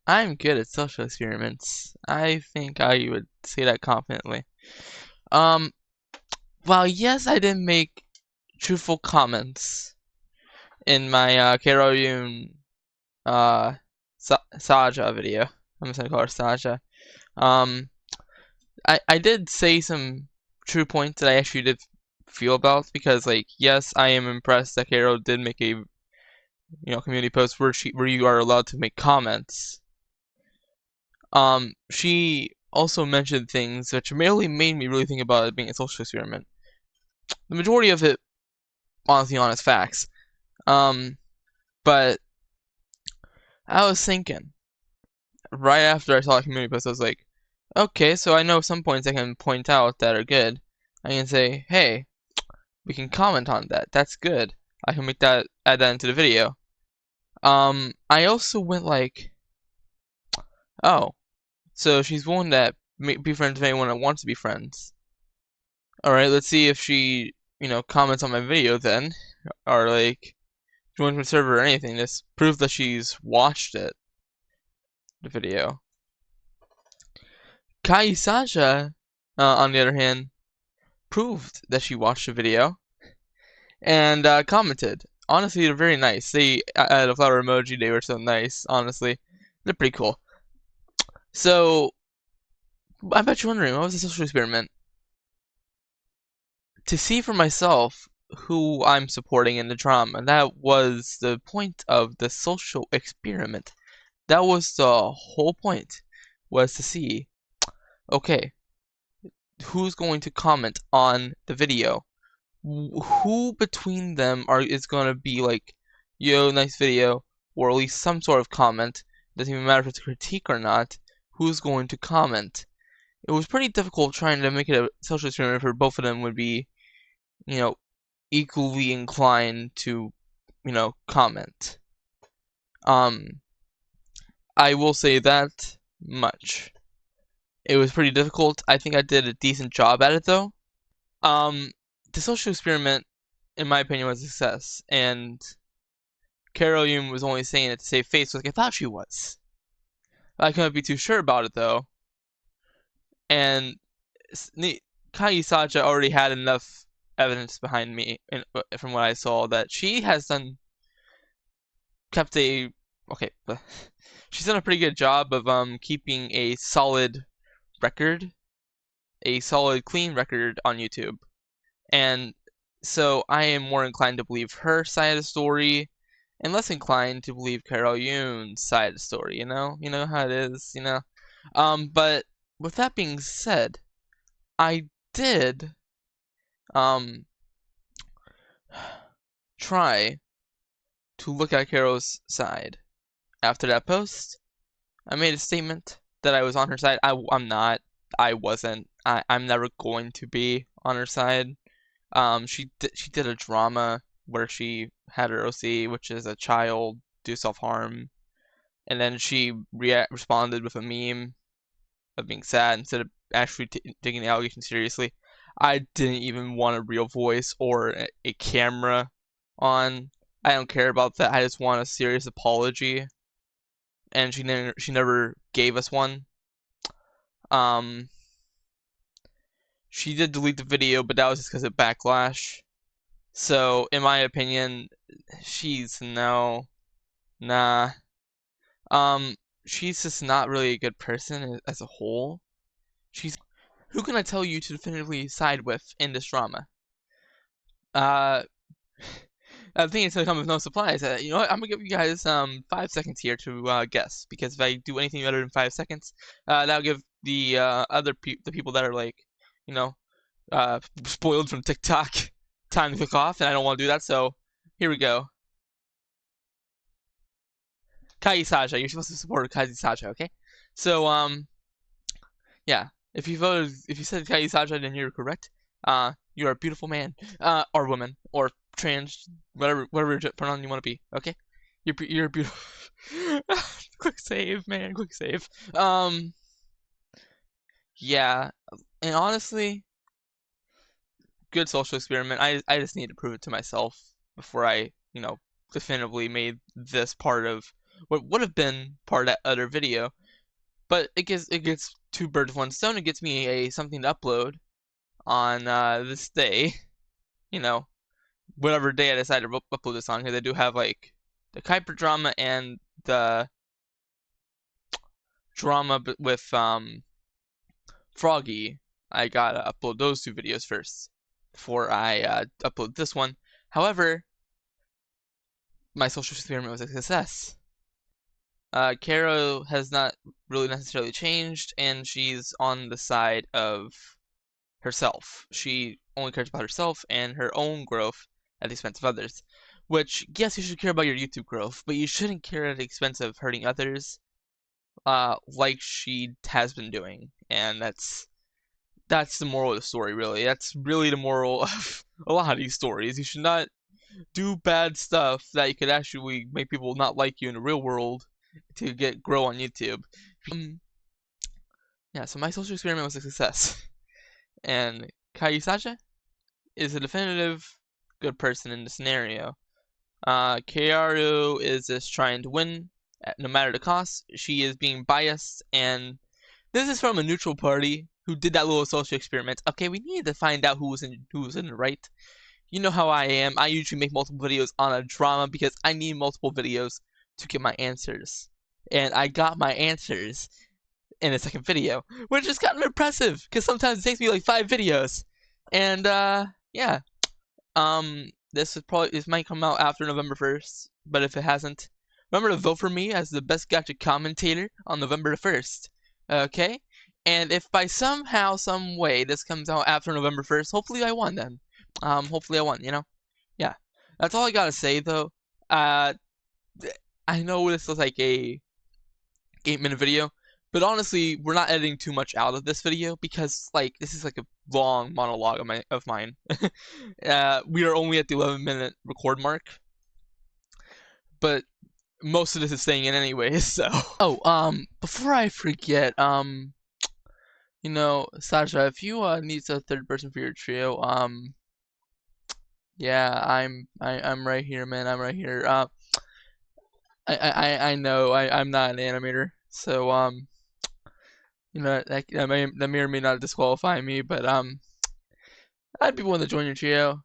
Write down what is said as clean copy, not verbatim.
I'm good at social experiments. I think I would say that confidently. Um, while yes, I did make truthful comments in my Karoyun Saja video. I'm just gonna call her Saja. Um, I did say some true points that I actually did feel about because, like, yes, I am impressed that Karo did make a community post where you are allowed to make comments. She also mentioned things which merely made me really think about it being a social experiment. The majority of it, honestly, honest facts. But I was thinking right after I saw a community post, I was like, okay, so I know some points I can point out that are good. I can say, hey, we can comment on that. That's good. I can add that into the video. I also went like, oh, so she's willing to be friends with anyone that wants to be friends. Alright, let's see if she, comments on my video then. Or, like, joins my server or anything. Just prove that she's watched it. The video. Khaii Saja, on the other hand, proved that she watched the video. And, commented. Honestly, they're very nice. They added a flower emoji. They were so nice, honestly. They're pretty cool. So, I bet you're wondering, what was the social experiment? To see for myself who I'm supporting in the drama. That was the point of the social experiment. That was the whole point, was to see, okay, who's going to comment on the video? Who between them is going to be like, yo, nice video, or at least some sort of comment. Doesn't even matter if it's a critique or not. Who's going to comment? It was pretty difficult trying to make it a social experiment for both of them would be, equally inclined to, comment. I will say that much. It was pretty difficult. I think I did a decent job at it though. The social experiment, in my opinion, was a success, and Carol Yoon was only saying it to save face like I thought she was. I couldn't be too sure about it though. And Khaii Saja already had enough evidence behind me, from what I saw, that she has kept a okay. She's done a pretty good job of keeping a solid record, a solid clean record on YouTube, and so I am more inclined to believe her side of the story, and less inclined to believe Carol Yoon's side of the story. You know how it is. But with that being said, I did try to look at Carol's side after that post. I made a statement that I was on her side. I'm not. I wasn't. I'm never going to be on her side. She did a drama where she had her OC, which is a child do self-harm, and then she responded with a meme of being sad instead of actually taking the allegation seriously. I didn't even want a real voice or a camera on. I don't care about that. I just want a serious apology, and she never gave us one. She did delete the video, but that was just because of backlash. So, in my opinion, she's no, nah. She's just not really a good person as a whole. Who can I tell you to definitively side with in this drama? I think it's gonna come with no surprise. You know what? I'm gonna give you guys 5 seconds here to guess, because if I do anything better than 5 seconds, that'll give the the people that are like, you know, spoiled from TikTok time to click off, and I don't want to do that. So here we go. Khaii Saja, you're supposed to support Khaii Saja, okay? So yeah. If you said Khaii Saja, then you're correct. You're a beautiful man, or woman, or trans, whatever pronoun you want to be. Okay, you're beautiful. Quick save, man. Quick save. Yeah, and honestly, good social experiment. I just need to prove it to myself before I, definitively made this part of what would have been part of that other video. But it gets two birds with one stone. It gets me something to upload on this day. You know, whatever day I decide to upload this on, because I do have like the Kuiper drama and the drama with Froggy. I gotta upload those two videos first before I upload this one. However, my social experiment was a success. Caro has not really necessarily changed, and she's on the side of herself. She only cares about herself and her own growth at the expense of others. Which, yes, you should care about your YouTube growth, but you shouldn't care at the expense of hurting others, like she has been doing. And that's the moral of the story, really. That's really the moral of a lot of these stories. You should not do bad stuff that you could actually make people not like you in the real world to grow on YouTube. Yeah, so my social experiment was a success. And Saja is a definitive good person in the scenario. Kiara is just trying to win, no matter the cost. She is being biased, and this is from a neutral party who did that little social experiment. Okay, we needed to find out who was in the right. You know how I am. I usually make multiple videos on a drama because I need multiple videos to get my answers. And I got my answers in the second video, which is kind of impressive because sometimes it takes me like 5 videos. And yeah. This might come out after November 1st, but if it hasn't, remember to vote for me as the best gacha commentator on November 1st. Okay? And if by somehow, some way this comes out after November 1st, hopefully I won then. Hopefully I won, you know? Yeah. That's all I gotta say though. I know this was like a 8-minute video, but honestly, we're not editing too much out of this video because like this is like a long monologue of mine. We are only at the 11-minute record mark, but most of this is staying in anyways. So before I forget, you know, Saja, if you need a third person for your trio, yeah, I'm right here, man. I'm right here. I know I'm not an animator, so you know that may or may not disqualify me, but I'd be willing to join your trio.